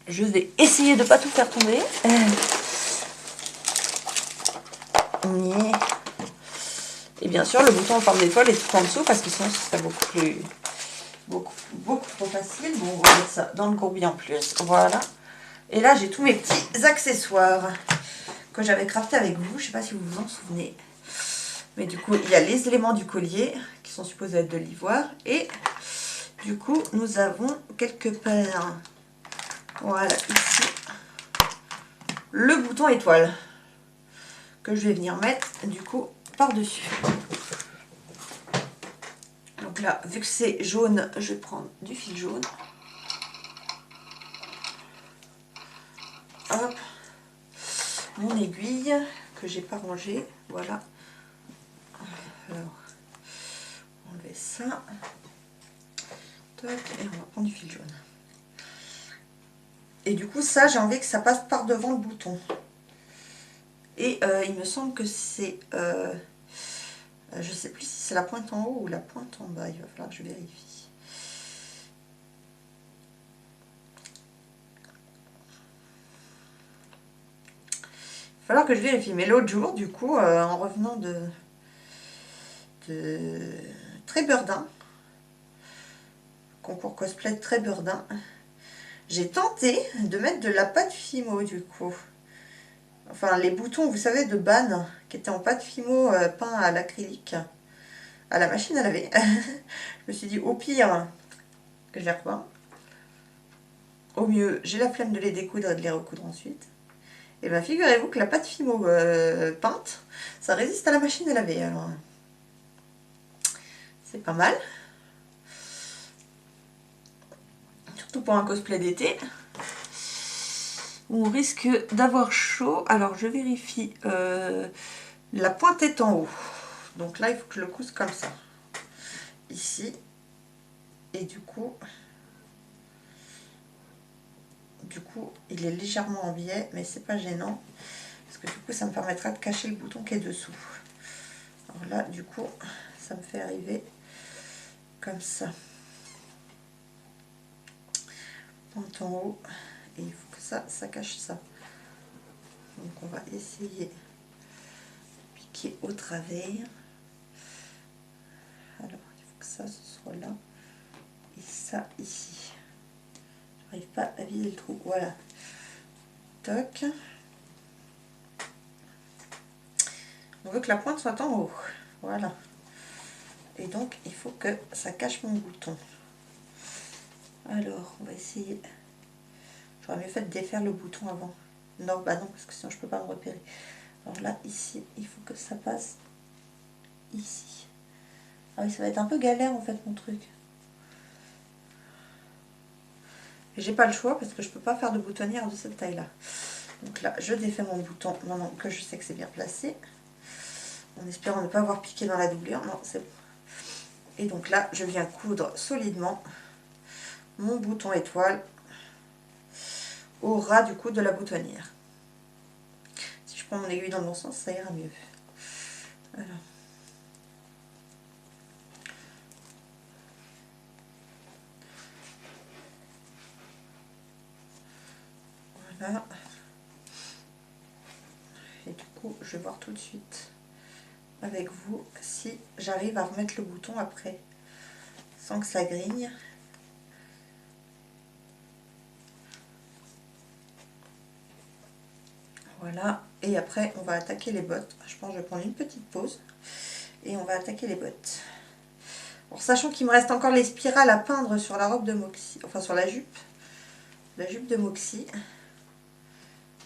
je vais essayer de ne pas tout faire tomber. On y est. bien sûr, le bouton en forme d'étoile est tout en dessous parce que sinon ce serait beaucoup trop facile. Bon, on va mettre ça dans le courbier en plus. Voilà. Et là, j'ai tous mes petits accessoires que j'avais crafté avec vous. Je ne sais pas si vous vous en souvenez. Mais du coup, il y a les éléments du collier qui sont supposés être de l'ivoire. Et du coup, nous avons quelque part, voilà, ici, le bouton étoile que je vais venir mettre du coup par-dessus. Donc là, vu que c'est jaune, je vais prendre du fil jaune. Hop. Mon aiguille que j'ai pas rangée, voilà. Alors, enlever ça. Toc, et on va prendre du fil jaune. Et du coup, ça, j'ai envie que ça passe par devant le bouton. Et il me semble que c'est... je sais plus si c'est la pointe en haut ou la pointe en bas. Il va falloir que je vérifie. Il va falloir que je vérifie. Mais l'autre jour, du coup, en revenant de Tréburdin, concours cosplay de Tréburdin, j'ai tenté de mettre de la pâte Fimo du coup. Enfin, les boutons, vous savez, de Ban, qui étaient en pâte Fimo peint à l'acrylique, à la machine à laver. Je me suis dit, au pire, je les repeins. Au mieux, j'ai la flemme de les découdre et de les recoudre ensuite. Et bien, figurez-vous que la pâte Fimo peinte, ça résiste à la machine à laver. Alors, c'est pas mal. Surtout pour un cosplay d'été. On risque d'avoir chaud. Alors, je vérifie. La pointe est en haut. Donc là, il faut que je le couse comme ça. Ici. Et du coup, il est légèrement en biais, mais c'est pas gênant. Parce que du coup, ça me permettra de cacher le bouton qui est dessous. Alors là, du coup, ça me fait arriver comme ça. Pointe en haut. Et il faut que ça cache ça. Donc on va essayer de piquer au travers. Alors, il faut que ça, ce soit là. Et ça, ici. J'arrive pas à vider le trou. Voilà. Toc. On veut que la pointe soit en haut. Voilà. Et donc, il faut que ça cache mon bouton. Alors, on va essayer. J'aurais mieux fait de défaire le bouton avant. Non, bah non, parce que sinon je peux pas me repérer. Alors là, ici, il faut que ça passe ici. Ah oui, ça va être un peu galère en fait mon truc. Et j'ai pas le choix parce que je peux pas faire de boutonnière de cette taille là. Donc là, je défais mon bouton maintenant que je sais que c'est bien placé. En espérant ne pas avoir piqué dans la doublure. Non, c'est bon. Et donc là, je viens coudre solidement mon bouton étoile au ras du coup de la boutonnière. Si je prends mon aiguille dans le bon sens, ça ira mieux. Voilà. Voilà. Et du coup, je vais voir tout de suite avec vous si j'arrive à remettre le bouton après sans que ça grigne. Voilà, et après on va attaquer les bottes. Je pense que je vais prendre une petite pause et on va attaquer les bottes. Bon, sachant qu'il me reste encore les spirales à peindre sur la robe de Moxie, enfin sur la jupe de Moxie,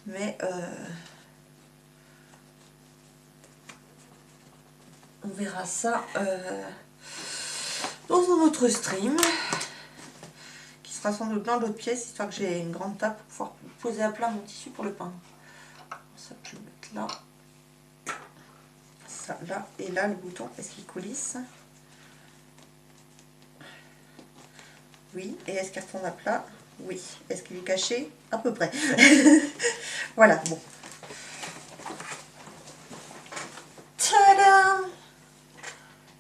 mais on verra ça dans un autre stream qui sera sans doute dans l'autre pièce, histoire que j'ai une grande table pour pouvoir poser à plat mon tissu pour le peindre. Ça, je vais mettre là, ça là, et là le bouton, est-ce qu'il coulisse? Oui. Et est-ce qu'il retombe à plat? Oui. Est-ce qu'il est caché? À peu près. Voilà, bon. Tadam!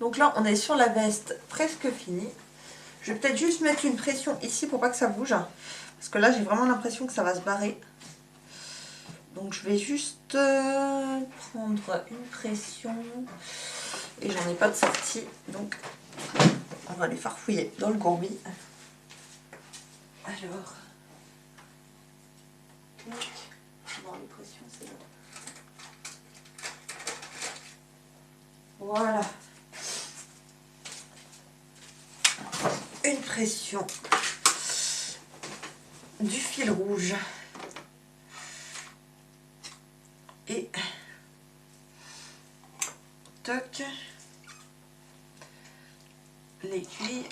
Donc là, on est sur la veste presque finie. Je vais peut-être juste mettre une pression ici pour pas que ça bouge. Parce que là, j'ai vraiment l'impression que ça va se barrer. Donc je vais juste prendre une pression et j'en ai pas de sortie, donc on va les farfouiller dans le gourbi. Alors, non, les pressions c'est bon. Voilà. Une pression du fil rouge et toc l'aiguille,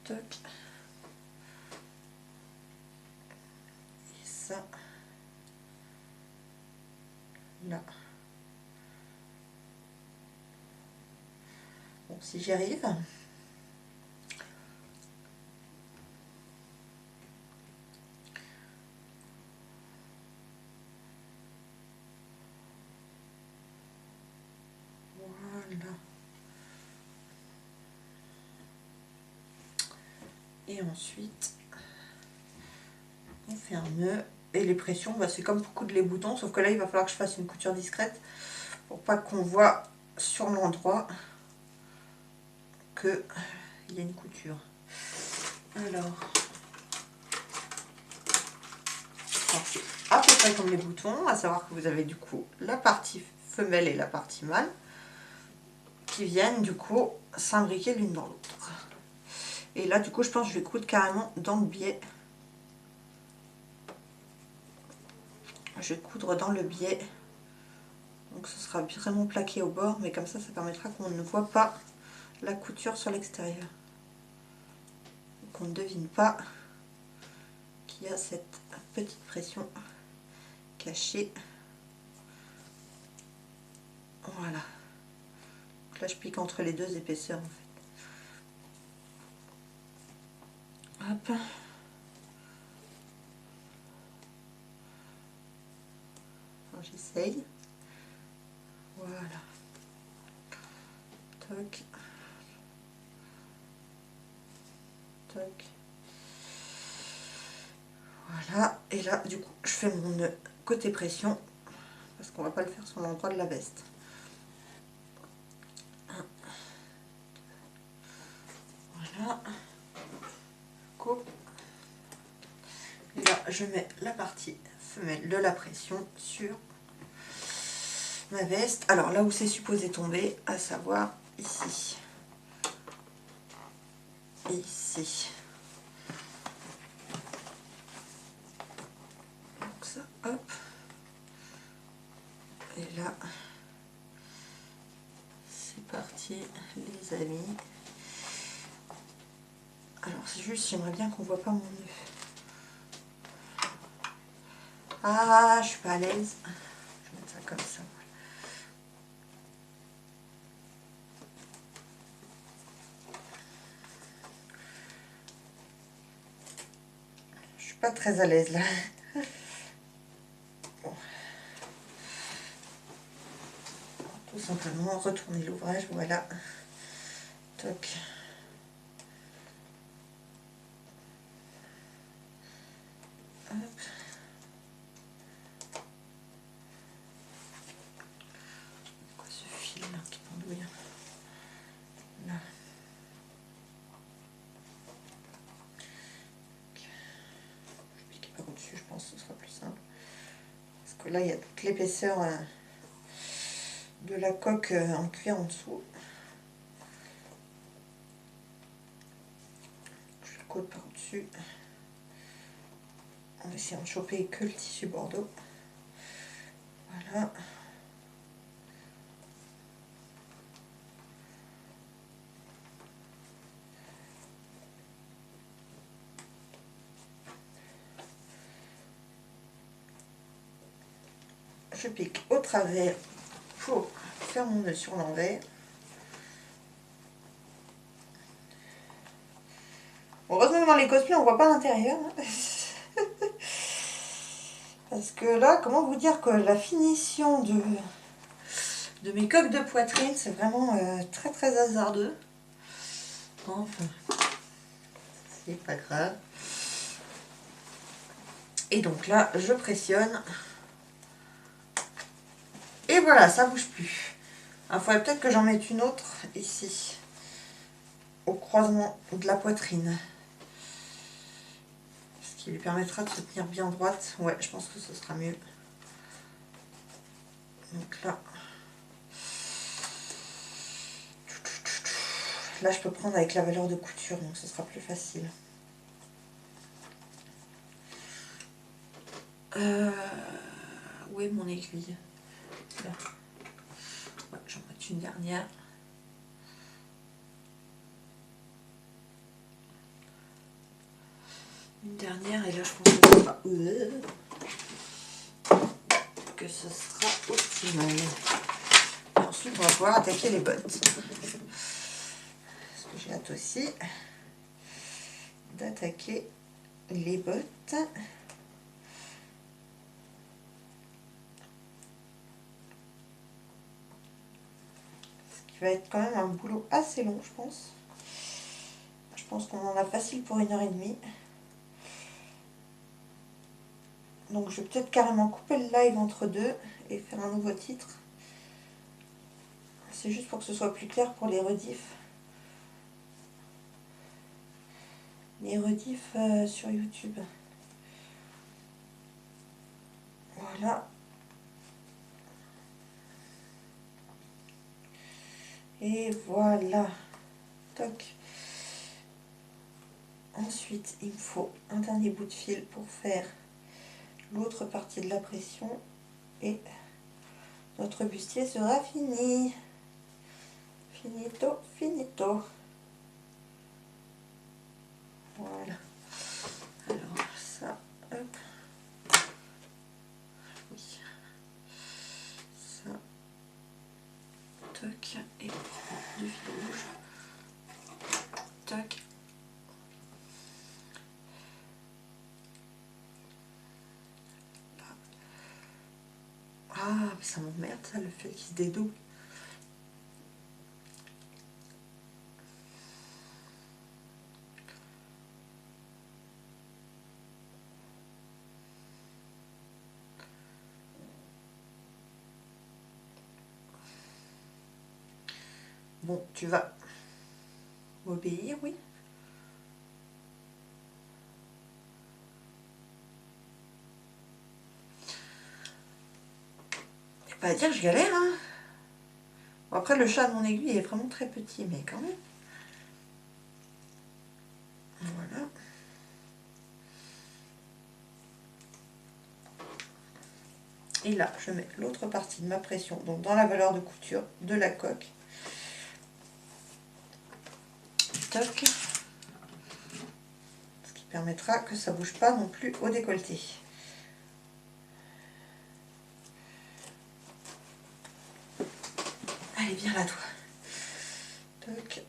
toc et ça là. Bon, si j'y arrive. Voilà. Et ensuite, on fait un nœud. Et les pressions, bah, c'est comme pour coudre les boutons, sauf que là, il va falloir que je fasse une couture discrète pour pas qu'on voit sur l'endroit qu'il y a une couture. Alors, c'est à peu près comme les boutons, à savoir que vous avez du coup la partie femelle et la partie mâle qui viennent du coup s'imbriquer l'une dans l'autre. Et là, du coup, je pense que je vais coudre carrément dans le biais. Je vais coudre dans le biais. Donc ce sera vraiment plaqué au bord, mais comme ça permettra qu'on ne voit pas la couture sur l'extérieur. Qu'on ne devine pas qu'il y a cette petite pression cachée. Voilà. Donc là, je pique entre les deux épaisseurs en fait. Hop. J'essaye. Voilà. Toc. Toc. Voilà. Et là, du coup, je fais mon nœud côté pression parce qu'on va pas le faire sur l'endroit de la veste. Voilà. Coupe. Et là, je mets la partie femelle de la pression sur ma veste. Alors là où c'est supposé tomber, à savoir ici. Ici. Donc ça, hop. Et là, c'est parti les amis. Alors c'est juste, j'aimerais bien qu'on voit pas mon nœud. Ah, je suis pas à l'aise. Je vais mettre ça comme ça. Je suis pas très à l'aise là. Bon. Tout simplement retourner l'ouvrage, voilà. Toc. Hop. Quoi ce fil là qui pendouille là. Je pique par au-dessus, je pense que ce sera plus simple. Parce que là, il y a toute l'épaisseur de la coque en cuir en dessous. Je le colle par au-dessus. En essayant de choper que le tissu bordeaux. Voilà. Je pique au travers pour faire mon nœud sur l'envers. Heureusement dans les cosplays on voit pas l'intérieur. Parce que là, comment vous dire que la finition de mes coques de poitrine, c'est vraiment très très hasardeux. Enfin, c'est pas grave. Et donc là, je pressionne. Et voilà, ça bouge plus. Il faudrait peut-être que j'en mette une autre ici, au croisement de la poitrine. Ce qui lui permettra de se tenir bien droite. Ouais, je pense que ce sera mieux. Donc là... Là, je peux prendre avec la valeur de couture, donc ce sera plus facile. Où est mon aiguille? Là. Ouais, j'en mets une dernière. Une dernière, et là, je pense que ce sera optimal. Et ensuite, on va pouvoir attaquer les bottes. Parce que j'ai hâte aussi d'attaquer les bottes. Va être quand même un boulot assez long, je pense. Je pense qu'on en a facile pour 1h30. Donc je vais peut-être carrément couper le live entre deux et faire un nouveau titre. C'est juste pour que ce soit plus clair pour les rediffs. Les rediffs sur YouTube. Voilà. Et voilà. Toc. Ensuite, il me faut un dernier bout de fil pour faire l'autre partie de la pression. Et notre bustier sera fini. Finito, finito. Voilà. Alors ça, hop. Oui. Ça. Toc. Et du fil rouge. Toc. Ah, ça m'emmerde ça, le fait qu'il se dédouble. Bon, tu vas obéir, oui. Et pas à dire, je galère, hein. Bon, après, le chat de mon aiguille est vraiment très petit, mais quand même. Voilà. Et là, je mets l'autre partie de ma pression, donc dans la valeur de couture de la coque. Toc. Ce qui permettra que ça ne bouge pas non plus au décolleté. Allez, viens là, toi. Toc.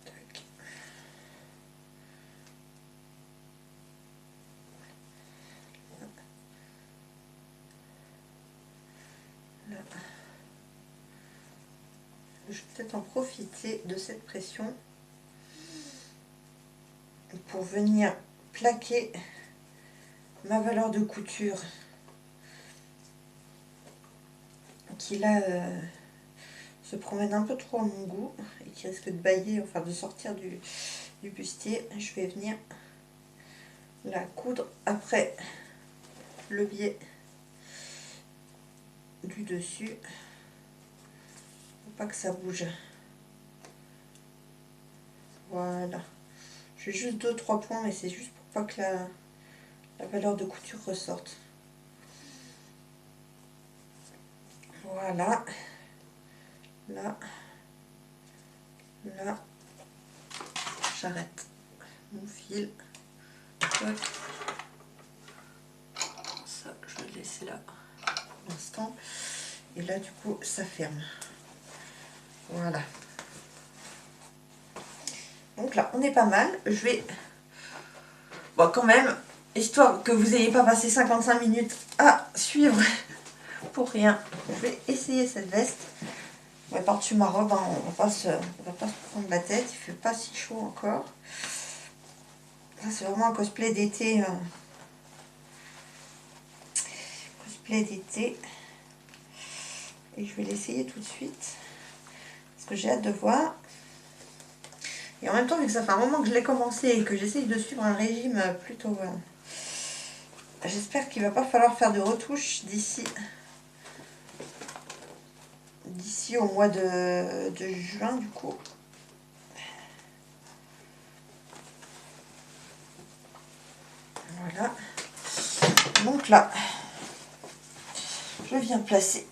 Toc. Là. Je vais peut-être en profiter de cette pression pour venir plaquer ma valeur de couture qui là se promène un peu trop à mon goût et qui risque de bailler, enfin de sortir du bustier. Je vais venir la coudre après le biais du dessus pour pas que ça bouge. Voilà, je fais juste 2-3 points, mais c'est juste pour pas que la valeur de couture ressorte. Voilà, là, là, j'arrête mon fil. Hop. Ça, je vais le laisser là pour l'instant. Et là, du coup, ça ferme. Voilà. Donc là, on est pas mal. Je vais... Bon, quand même, histoire que vous n'ayez pas passé 55 minutes à suivre pour rien, je vais essayer cette veste. Ouais, par-dessus ma robe, hein, on va pas se prendre la tête, il fait pas si chaud encore. Ça c'est vraiment un cosplay d'été. Cosplay d'été. Et je vais l'essayer tout de suite. Parce que j'ai hâte de voir. Et en même temps, vu que ça fait un moment que je l'ai commencé et que j'essaye de suivre un régime plutôt... j'espère qu'il va pas falloir faire de retouches d'ici au mois de juin du coup. Voilà. Donc là, je viens placer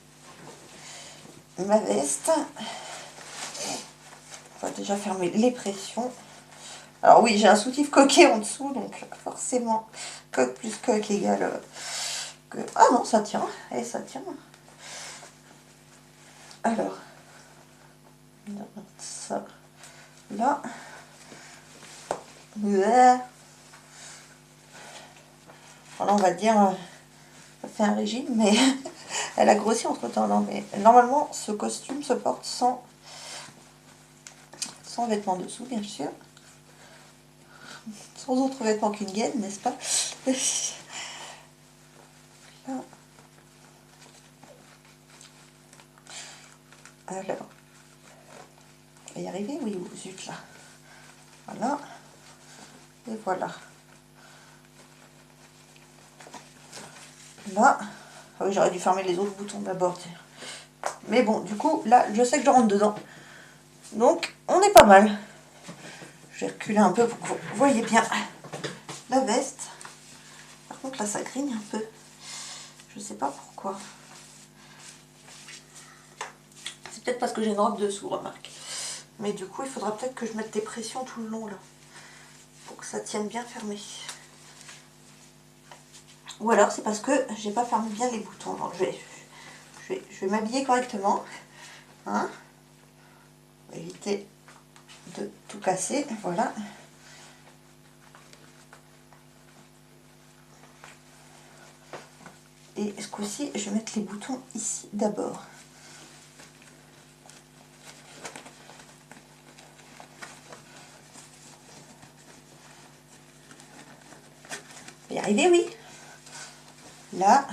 ma veste. On va déjà fermer les pressions. Alors oui, j'ai un soutif coquet en dessous, donc forcément, coque plus coque égale que... Ah non, ça tient, et ça tient. Alors, on va mettre ça là. Voilà, on va dire, ça fait un régime, mais elle a grossi entre temps. Non, mais normalement, ce costume se porte sans vêtements dessous, bien sûr. Sans autre vêtements qu'une gaine, n'est-ce pas? Là. Alors, on va y arriver? Oui, zut, là. Voilà. Et voilà. Là. Ah oui, j'aurais dû fermer les autres boutons d'abord. Mais bon, du coup, là, je sais que je rentre dedans. Donc, on est pas mal. Je vais reculer un peu pour que vous voyez bien la veste. Par contre, là, ça grigne un peu. Je sais pas pourquoi. C'est peut-être parce que j'ai une robe dessous, remarque. Mais du coup, il faudra peut-être que je mette des pressions tout le long, là. Pour que ça tienne bien fermé. Ou alors, c'est parce que j'ai pas fermé bien les boutons. Donc, je vais m'habiller correctement. Hein? Pour éviter de tout casser. Voilà. Et ce coup-ci, je vais mettre les boutons ici d'abord. On va y arriver, oui. Là.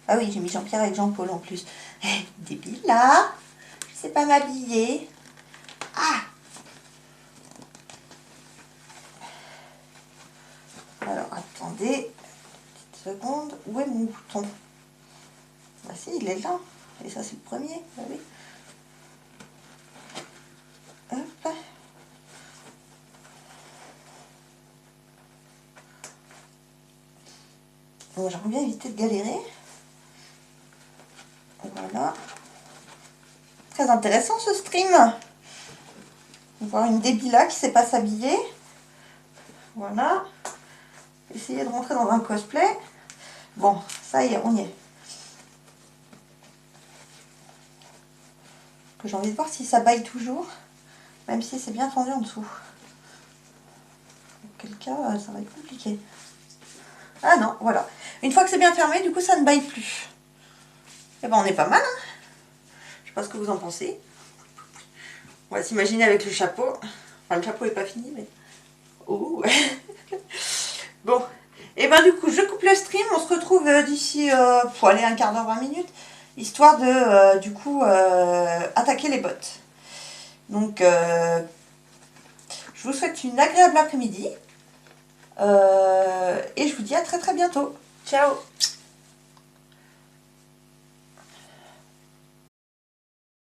Ah oui, j'ai mis Jean-Pierre avec Jean-Paul en plus. Débile, là. Je sais pas m'habiller. Ah! Alors, attendez. Petite seconde. Où est mon bouton? Bah si, il est là. Et ça, c'est le premier. Bah oui. Hop. Bon, j'aimerais bien éviter de galérer. Voilà. Très intéressant ce stream. Voir une débila qui sait pas s'habiller. Voilà. Essayer de rentrer dans un cosplay. Bon, ça y est, on y est. Que j'ai envie de voir si ça baille toujours. Même si c'est bien tendu en dessous. Auquel cas, ça va être compliqué. Ah non, voilà. Une fois que c'est bien fermé, du coup, ça ne baille plus. Et ben, on est pas mal, hein. Je sais pas ce que vous en pensez. On va s'imaginer avec le chapeau. Enfin, le chapeau est pas fini, mais... Oh. Bon. Et ben, du coup, je coupe le stream. On se retrouve d'ici, pour aller un quart d'heure, 20 minutes. Histoire de, du coup, attaquer les bottes. Donc, je vous souhaite une agréable après-midi. Et je vous dis à très très bientôt. Ciao!